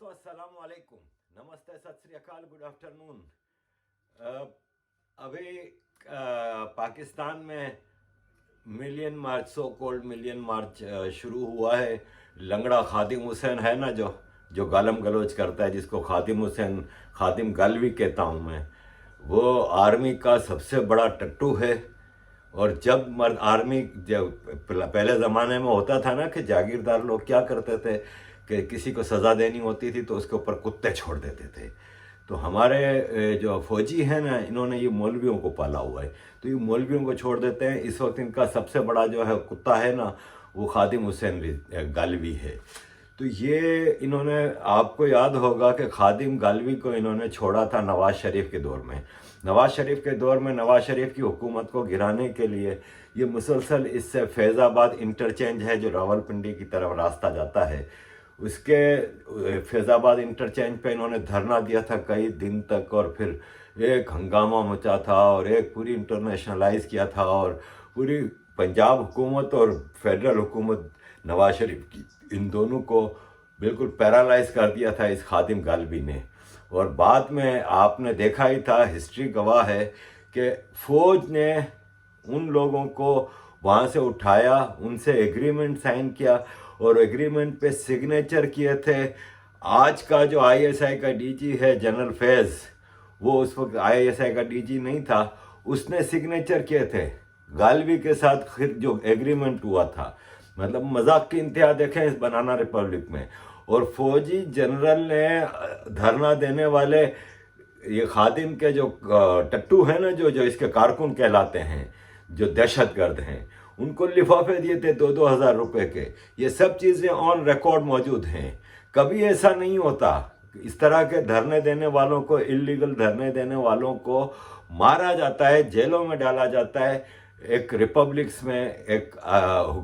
दोस्तों अस्सलाम वालेकुम, नमस्ते, सत श्री अकाल, गुड आफ्टरनून। अभी पाकिस्तान में मिलियन मार्च, सो कॉल्ड मिलियन मार्च शुरू हुआ है। लंगड़ा खादिम हुसैन है ना, जो गालम गलोच करता है, जिसको खादिम हुसैन, खादिम गालवी कहता हूँ मैं, वो आर्मी का सबसे बड़ा टट्टू है। और जब मर्द आर्मी, जब पहले ज़माने में होता था ना कि जागीरदार लोग क्या करते थे कि किसी को सज़ा देनी होती थी तो उसके ऊपर कुत्ते छोड़ देते थे। तो हमारे जो फौजी हैं ना, इन्होंने ये मौलवियों को पाला हुआ है, तो ये मौलवियों को छोड़ देते हैं। इस वक्त इनका सबसे बड़ा जो है कुत्ता है ना, वो खादिम हुसैन गालवी है। तो ये इन्होंने, आपको याद होगा कि खादिम गालवी को इन्होंने छोड़ा था नवाज शरीफ के दौर में। नवाज शरीफ के दौर में नवाज शरीफ की हुकूमत को गिराने के लिए ये मुसलसल, इससे फैज़ाबाद इंटरचेंज है जो रावलपिंडी की तरफ रास्ता जाता है, उसके फैज़ाबाद इंटरचेंज पे इन्होंने धरना दिया था कई दिन तक, और फिर एक हंगामा मचा था और एक पूरी इंटरनेशनलाइज किया था, और पूरी पंजाब हुकूमत और फेडरल हुकूमत नवाज शरीफ की, इन दोनों को बिल्कुल पैरालाइज कर दिया था इस खादिम गालवी ने। और बाद में आपने देखा ही था, हिस्ट्री गवाह है कि फ़ौज ने उन लोगों को वहाँ से उठाया, उनसे एग्रीमेंट साइन किया और एग्रीमेंट पे सिग्नेचर किए थे। आज का जो आईएसआई का डीजी है जनरल फैज़, वो उस वक्त आईएसआई का डीजी नहीं था, उसने सिग्नेचर किए थे गालवी के साथ फिर जो एग्रीमेंट हुआ था। मतलब मजाक की इंतहा देखें इस बनाना रिपब्लिक में। और फौजी जनरल ने धरना देने वाले ये खादिम के जो टट्टू हैं ना, जो इसके कारकुन कहलाते हैं, जो दहशतगर्द हैं, उनको लिफाफे दिए थे 2-2 हज़ार रुपए के। ये सब चीज़ें ऑन रिकॉर्ड मौजूद हैं। कभी ऐसा नहीं होता, इस तरह के धरने देने वालों को, इलीगल धरने देने वालों को मारा जाता है, जेलों में डाला जाता है, एक रिपब्लिक्स में, एक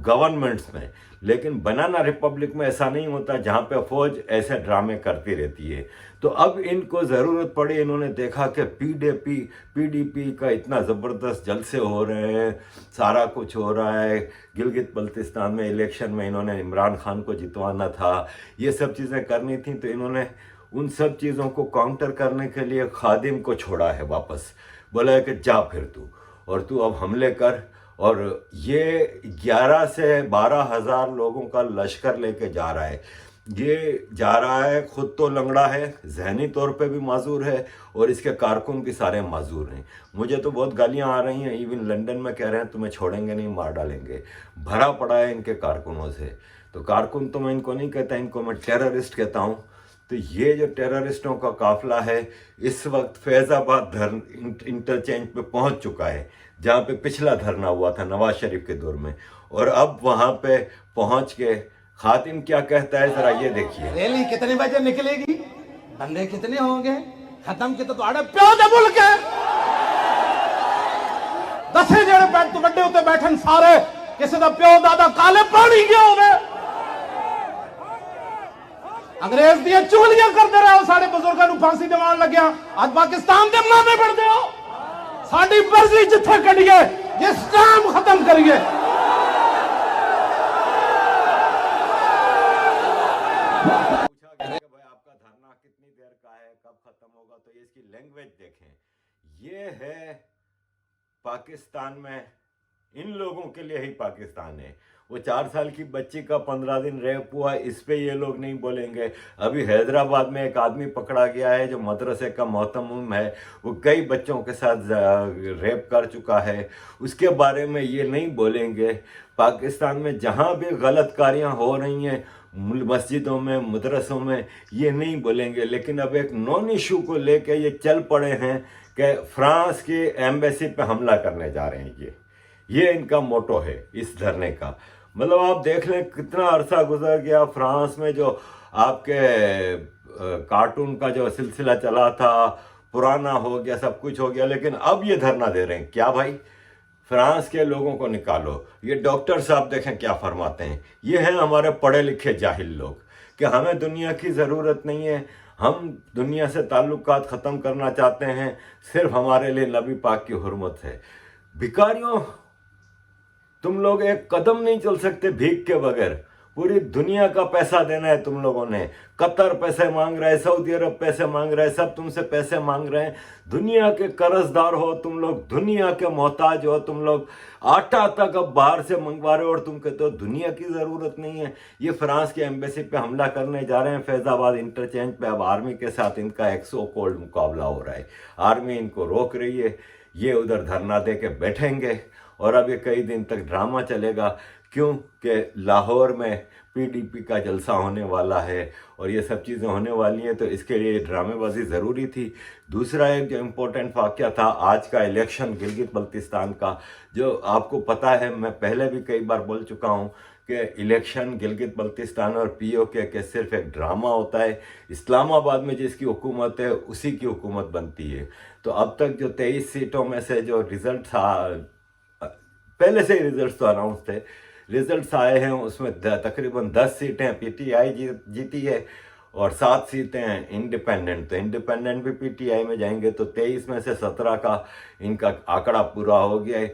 गवर्नमेंट्स में। लेकिन बनाना रिपब्लिक में ऐसा नहीं होता, जहाँ पे फौज ऐसे ड्रामे करती रहती है। तो अब इनको ज़रूरत पड़ी, इन्होंने देखा कि पीडीपी का इतना ज़बरदस्त जलसे हो रहे हैं, सारा कुछ हो रहा है, गिलगित बल्तिस्तान में इलेक्शन में इन्होंने इमरान खान को जितवाना था, ये सब चीज़ें करनी थी। तो इन्होंने उन सब चीज़ों को काउंटर करने के लिए खादिम को छोड़ा है वापस, बोला है कि जा फिर तू, और तू अब हमले कर। और ये 11 से 12 हज़ार लोगों का लश्कर लेके जा रहा है। ये जा रहा है, खुद तो लंगड़ा है, जहनी तौर पे भी माजूर है, और इसके कारकुन भी सारे माजूर हैं। मुझे तो बहुत गालियां आ रही हैं, इवन लंदन में कह रहे हैं तुम्हें छोड़ेंगे नहीं, मार डालेंगे। भरा पड़ा है इनके कारकुनों से। तो कारकुन तो मैं इनको नहीं कहता, इनको मैं टेररिस्ट कहता हूँ। तो ये जो टेररिस्टों का काफिला है इस वक्त फैज़ाबाद इंटरचेंज पे पहुंच चुका है, जहाँ पे पिछला धरना हुआ था नवाज शरीफ के दौर में। और अब वहाँ पे पहुंच के खादिम क्या कहता है, जरा ये देखिए। रैली कितने बजे निकलेगी, बंदे कितने होंगे, खत्म कितने तो आड़े प्यो दे बोल के 10 जने बैठ तो बड़े होते बैठन सारे, किसी का प्यो दादा काले पानी गया होवे, अंग्रेज दियां चूलियां करते रहे हो, साढ़े बुजुर्गों को फांसी दिवान लग्या। आज पाकिस्तान के मामे बढ़ते हो, साड़ी मर्जी जिथे कढ़िए, जिस टाइम खत्म करिए। भाई आपका धरना कितनी देर का है, कब खत्म होगा? तो ये इसकी लैंग्वेज देखें। ये है पाकिस्तान में, इन लोगों के लिए ही पाकिस्तान है। वो 4 साल की बच्ची का 15 दिन रेप हुआ, इस पे ये लोग नहीं बोलेंगे। अभी हैदराबाद में एक आदमी पकड़ा गया है जो मदरसे का मोहतमिम है, वो कई बच्चों के साथ रेप कर चुका है, उसके बारे में ये नहीं बोलेंगे। पाकिस्तान में जहाँ भी गलतकारियाँ हो रही हैं मस्जिदों में, मदरसों में, ये नहीं बोलेंगे। लेकिन अब एक नॉन इशू को लेके ये चल पड़े हैं कि फ्रांस की एम्बेसी पे हमला करने जा रहे हैं। ये इनका मोटो है इस धरने का। मतलब आप देख लें कितना अरसा गुजर गया, फ्रांस में जो आपके कार्टून का जो सिलसिला चला था, पुराना हो गया, सब कुछ हो गया, लेकिन अब ये धरना दे रहे हैं। क्या भाई, फ्रांस के लोगों को निकालो। ये डॉक्टर साहब देखें क्या फरमाते हैं। ये हैं हमारे पढ़े लिखे जाहिल लोग कि हमें दुनिया की ज़रूरत नहीं है, हम दुनिया से ताल्लुकात ख़त्म करना चाहते हैं, सिर्फ हमारे लिए नबी पाक की हुर्मत है। भिखारियों, तुम लोग एक कदम नहीं चल सकते भीख के बगैर। पूरी दुनिया का पैसा देना है तुम लोगों ने। कतर पैसे मांग रहा है, सऊदी अरब पैसे मांग रहा है, सब तुमसे पैसे मांग रहे हैं। दुनिया के कर्जदार हो तुम लोग, दुनिया के मोहताज हो तुम लोग। आटा तक अब बाहर से मंगवा रहे हो और तुम कहते हो दुनिया की ज़रूरत नहीं है। ये फ्रांस की एम्बेसी पे हमला करने जा रहे हैं फैज़ाबाद इंटरचेंज पे। अब आर्मी के साथ इनका एक सो कोल्ड मुकाबला हो रहा है। आर्मी इनको रोक रही है, ये उधर धरना दे के बैठेंगे और अब ये कई दिन तक ड्रामा चलेगा। क्यों कि लाहौर में पीडीपी का जलसा होने वाला है और ये सब चीज़ें होने वाली हैं, तो इसके लिए ड्रामेबाजी ज़रूरी थी। दूसरा एक जो इम्पोर्टेंट वाक़या था आज का इलेक्शन गिलगित बल्तिस्तान का, जो आपको पता है मैं पहले भी कई बार बोल चुका हूँ कि इलेक्शन गिलगित बल्तिस्तान और पीओके के सिर्फ एक ड्रामा होता है। इस्लामाबाद में जिसकी हुकूमत है उसी की हुकूमत बनती है। तो अब तक जो 23 सीटों में से जो रिज़ल्ट था, पहले से ही रिजल्ट्स तो अनाउंस थे, रिजल्ट्स आए हैं उसमें तकरीबन 10 सीटें पीटीआई जीती है और 7 सीटें हैं इंडिपेंडेंट। तो इंडिपेंडेंट भी पीटीआई में जाएंगे, तो 23 में से 17 का इनका आंकड़ा पूरा हो गया है।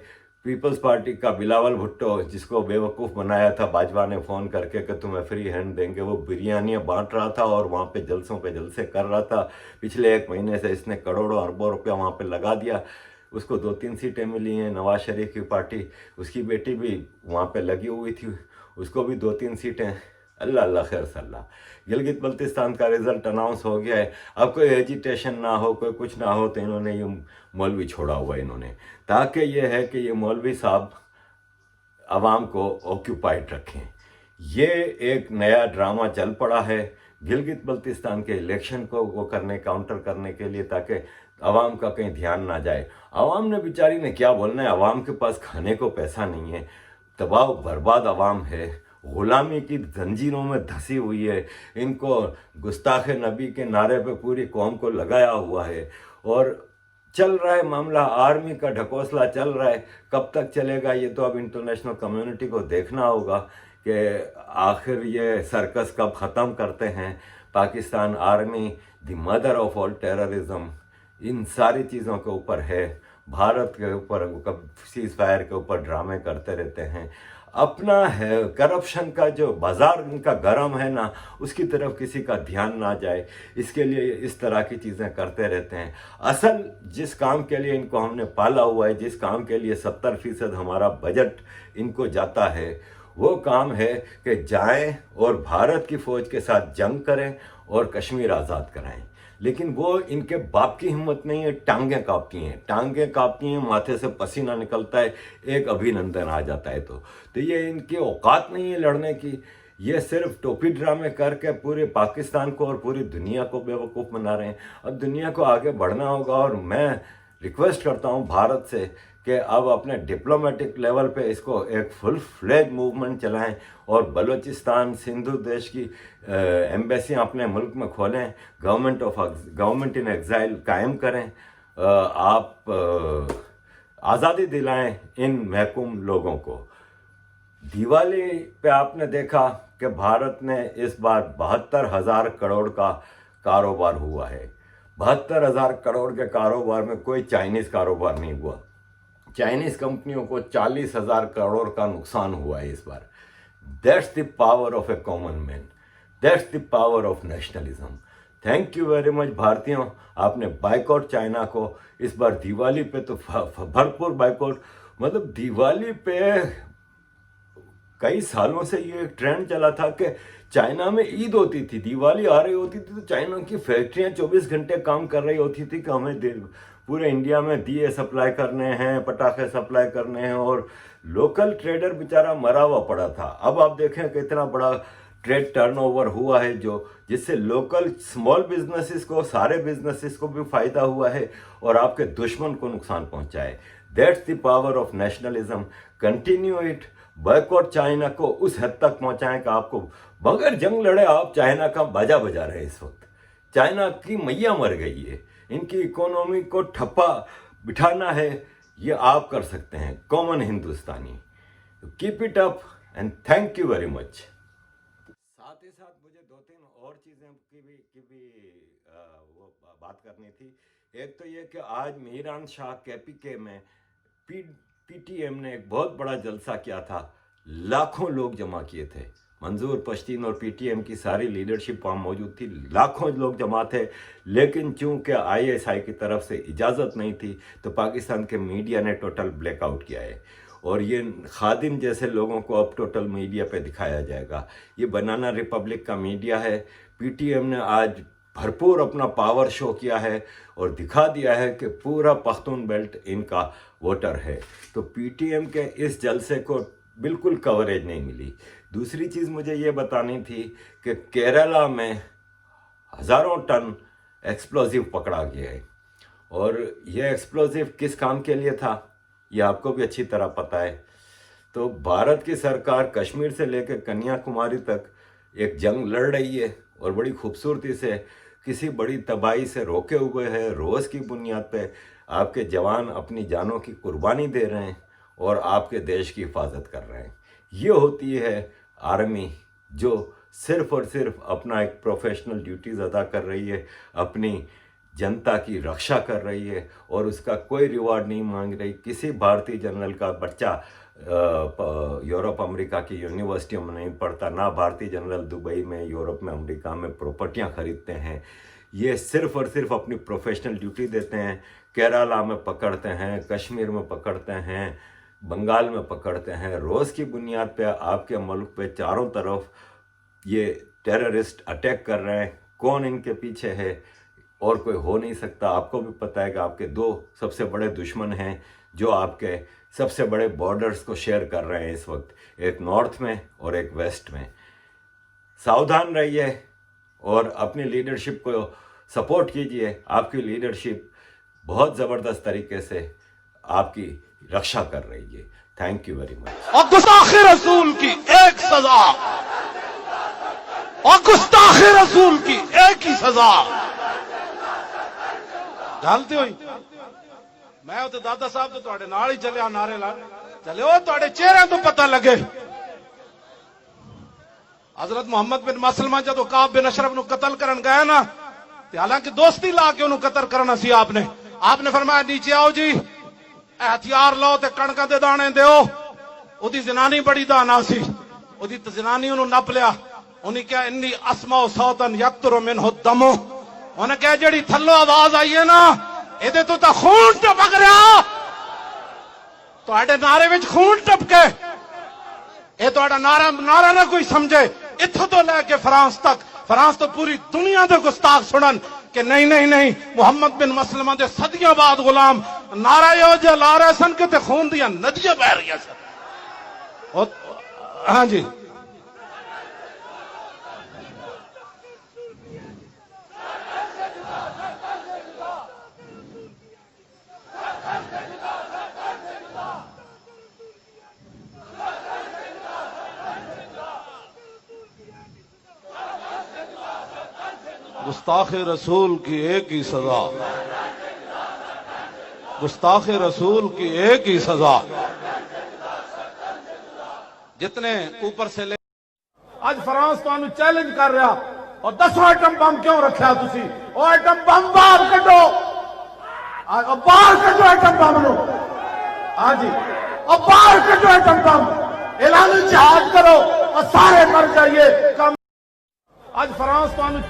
पीपल्स पार्टी का बिलावल भुट्टो, जिसको बेवकूफ़ बनाया था बाजवा ने फ़ोन करके कि तुम्हें फ्री हैंड देंगे, वो बिरयानियाँ बांट रहा था और वहाँ पे जलसे कर रहा था। पिछले 1 महीने से इसने करोड़ों अरबों रुपया वहाँ पे लगा दिया। उसको 2-3 सीटें मिली हैं। नवाज शरीफ की पार्टी, उसकी बेटी भी वहाँ पे लगी हुई थी, उसको भी 2-3 सीटें। अल्लाह अल्लाह खैर सल्ला। गिलगित बल्तिस्तान का रिज़ल्ट अनाउंस हो गया है। अब कोई एजिटेशन ना हो, कोई कुछ ना हो, तो इन्होंने ये मौलवी छोड़ा हुआ है इन्होंने, ताकि ये है कि ये मौलवी साहब आवाम को ऑक्यूपाइड रखें। ये एक नया ड्रामा चल पड़ा है गिलगित बल्तिस्तान के इलेक्शन को वो करने, काउंटर करने के लिए, ताकि आवाम का कहीं ध्यान ना जाए। आवाम ने बेचारी ने क्या बोलना है, आवाम के पास खाने को पैसा नहीं है, तबाह बर्बाद आवाम है, ग़ुलामी की जंजीरों में धंसी हुई है। इनको गुस्ताख नबी के नारे पे पूरी कौम को लगाया हुआ है और चल रहा है मामला, आर्मी का ढकोसला चल रहा है। कब तक चलेगा ये तो अब इंटरनेशनल कम्युनिटी को देखना होगा कि आखिर ये सर्कस कब ख़त्म करते हैं। Pakistan army the mother of all terrorism in सारी चीज़ों के ऊपर है। भारत के ऊपर सीज़ फायर के ऊपर ड्रामे करते रहते हैं। अपना है करप्शन का जो बाजार इनका गरम है ना, उसकी तरफ किसी का ध्यान ना जाए, इसके लिए इस तरह की चीज़ें करते रहते हैं। असल जिस काम के लिए इनको हमने पाला हुआ है, जिस काम के लिए 70% हमारा बजट इनको जाता है, वो काम है कि जाएं और भारत की फ़ौज के साथ जंग करें और कश्मीर आज़ाद कराएं। लेकिन वो इनके बाप की हिम्मत नहीं है। टांगें काँपती हैं, माथे से पसीना निकलता है, एक अभिनंदन आ जाता है तो ये इनकी औकात नहीं है लड़ने की। ये सिर्फ टोपी ड्रामे करके पूरे पाकिस्तान को और पूरी दुनिया को बेवकूफ़ बना रहे हैं। अब दुनिया को आगे बढ़ना होगा और मैं रिक्वेस्ट करता हूँ भारत से कि अब अपने डिप्लोमेटिक लेवल पे इसको एक फुल फ्लेज मूवमेंट चलाएं और बलूचिस्तान, सिंधु देश की एम्बेसियाँ अपने मुल्क में खोलें, गवर्नमेंट इन एग्जाइल कायम करें, आप आज़ादी दिलाएं इन महकूम लोगों को। दिवाली पे आपने देखा कि भारत ने इस बार 72,000 करोड़ का कारोबार हुआ है। 72,000 करोड़ के कारोबार में कोई चाइनीज़ कारोबार नहीं हुआ। चाइनीज़ कंपनियों को 40,000 करोड़ का नुकसान हुआ है इस बार। That's the power of a common man, that's the power of nationalism. Thank you very much भारतीयों, आपने बाइकआउट चाइना को इस बार दिवाली पे तो भरपूर बाइकआउट। मतलब दिवाली पे कई सालों से ये एक ट्रेंड चला था कि चाइना में ईद होती थी, दिवाली आ रही होती थी तो चाइना की फैक्ट्रियां 24 घंटे काम कर रही होती थी कि हमें पूरे इंडिया में दिए सप्लाई करने हैं, पटाखे सप्लाई करने हैं, और लोकल ट्रेडर बेचारा मरा हुआ पड़ा था। अब आप देखें कि इतना बड़ा ट्रेड टर्नओवर हुआ है जिससे लोकल स्मॉल बिजनेसेस को, सारे बिजनेसेस को भी फायदा हुआ है और आपके दुश्मन को नुकसान पहुंचा है। That's the power of nationalism. Continue it. Boycott China को उस हद तक पहुंचाएं कि आपको बगैर जंग लड़े आप चाइना का बाजा बजा रहे हैं। इस वक्त चाइना की मैया मर गई है, इनकी इकोनॉमी को ठप्पा बिठाना है, ये आप कर सकते हैं common Hindustani. Keep it up and thank you very much. साथ ही साथ मुझे 2-3 और चीज़ें की भी वो बात करनी थी। एक तो ये कि आज मीरान शाह केपीके में पीटीएम ने एक बहुत बड़ा जलसा किया था, लाखों लोग जमा किए थे मंजूर पश्तीन और पीटीएम की सारी लीडरशिप वहाँ मौजूद थी, लाखों लोग जमा थे। लेकिन चूंकि आईएसआई की तरफ से इजाज़त नहीं थी तो पाकिस्तान के मीडिया ने टोटल ब्लैकआउट किया है और ये खादिम जैसे लोगों को अब टोटल मीडिया पे दिखाया जाएगा। ये बनाना रिपब्लिक का मीडिया है। पीटीएम ने आज भरपूर अपना पावर शो किया है और दिखा दिया है कि पूरा पख्तून बेल्ट इनका वोटर है। तो पीटीएम के इस जलसे को बिल्कुल कवरेज नहीं मिली। दूसरी चीज़ मुझे ये बतानी थी कि केरला में हज़ारों टन एक्सप्लोजिव पकड़ा गया है और ये एक्सप्लोजिव किस काम के लिए था ये आपको भी अच्छी तरह पता है। तो भारत की सरकार कश्मीर से लेकर कन्याकुमारी तक एक जंग लड़ रही है और बड़ी खूबसूरती से किसी बड़ी तबाही से रोके हुए है। रोज़ की बुनियाद पे आपके जवान अपनी जानों की कुर्बानी दे रहे हैं और आपके देश की हिफाजत कर रहे हैं। ये होती है आर्मी जो सिर्फ़ और सिर्फ अपना एक प्रोफेशनल ड्यूटीज़ अदा कर रही है, अपनी जनता की रक्षा कर रही है और उसका कोई रिवॉर्ड नहीं मांग रही। किसी भारतीय जनरल का बच्चा यूरोप अमेरिका की यूनिवर्सिटियों में नहीं पढ़ता, ना भारतीय जनरल दुबई में, यूरोप में, अमेरिका में प्रॉपर्टियां खरीदते हैं। ये सिर्फ़ और सिर्फ अपनी प्रोफेशनल ड्यूटी देते हैं। केरला में पकड़ते हैं, कश्मीर में पकड़ते हैं, बंगाल में पकड़ते हैं। रोज़ की बुनियाद पे आपके मुल्क पे चारों तरफ ये टेररिस्ट अटैक कर रहे हैं। कौन इनके पीछे है और कोई हो नहीं सकता। आपको भी पता है कि आपके दो सबसे बड़े दुश्मन हैं जो आपके सबसे बड़े बॉर्डर्स को शेयर कर रहे हैं इस वक्त, एक नॉर्थ में और एक वेस्ट में। सावधान रहिए और अपनी लीडरशिप को सपोर्ट कीजिए। आपकी लीडरशिप बहुत ज़बरदस्त तरीके से आपकी रक्षा कर रही है। Thank you very much. और गुस्ताखे रसूल की एक सजा, और गुस्ताखे रसूल की एक ही सजा। गलती हुई। मैं तो दादा साहब तो ਤੁਹਾਡੇ ਨਾਲ ਹੀ ਚੱਲਿਆ ਨਾਰੇ ਲਾ चले ਉਹ ਤੁਹਾਡੇ ਚਿਹਰਿਆਂ ਤੋਂ ਪਤਾ ਲੱਗੇ। हजरत मोहम्मद बिन मसलमा ਜਦੋਂ काब बिन अशरफ ਨੂੰ कत्ल ਕਰਨ गया ना, ਤੇ ਹਾਲਾਂਕਿ ਦੋਸਤੀ ਲਾ ਕੇ ਉਹਨੂੰ ਕਤਲ ਕਰਨਾ ਸੀ आपने फरमाया नीचे आओ जी, हथियार लो ते कणकां दे दाने दिओ। ਉਹਦੀ जनानी बड़ी दाना सी, ਉਹਦੀ जनानी ਉਹਨੂੰ नप लिया। ਉਹਨੇ ਕਿਹਾ इन्नी अस्माउ सौतन यक्तुरु मिनहु दमु। ਉਹਨੇ ਕਿਹਾ ਜਿਹੜੀ ਥੱਲੋਂ ਆਵਾਜ਼ ਆਈ ਹੈ ਨਾ ਇਹਦੇ ਤੋਂ ਤਾਂ ਖੂਨ ਟਪਕ ਰਿਹਾ। ਤੁਹਾਡੇ ਨਾਰੇ ਵਿੱਚ ਖੂਨ ਟਪਕੇ। ਇਹ ਤੁਹਾਡਾ ਨਾਰਾ ਨਾ ਕੋਈ ਸਮਝੇ। ਇੱਥੋਂ ਤੋਂ ਲੈ ਕੇ ਫਰਾਂਸ ਤੱਕ, ਫਰਾਂਸ ਤੋਂ ਪੂਰੀ ਦੁਨੀਆ ਦੇ ਗੁਸਤਾਖ ਸੁਣਨ ਕਿ ਨਹੀਂ ਨਹੀਂ ਨਹੀਂ ਮੁਹੰਮਦ ਬਿਨ ਮਸਲਮਾ ਦੇ ਸਦੀਆਂ ਬਾਅਦ ਗੁਲਾਮ ਨਾਰਾ ਇਹੋ ਜਿਹਾ ਲਾ ਰਹੇ ਸਨ ਕਿ ਤੇ ਖੂਨ ਦੀਆਂ ਨਦੀਆਂ ਵਹਿ ਰਹੀਆਂ ਸਨ। ਹਾਂਜੀ गुस्ताखे रसूल की एक ही सजा, गुस्ताखे रसूल की एक ही सजा। जितने ऊपर से ले आज फ्रांस ਤੁਹਾਨੂੰ चैलेंज कर रहा और 10 एटम बम क्यों रखा तुसी? ओ एटम बम बाहर कढो, बाहर कढो एटम बम नो। हाँ जी, और बाहर कढो एटम बम, ऐलान जिहाद करो और सारे मर जाइए। आज फ्रांस ਤੁਹਾਨੂੰ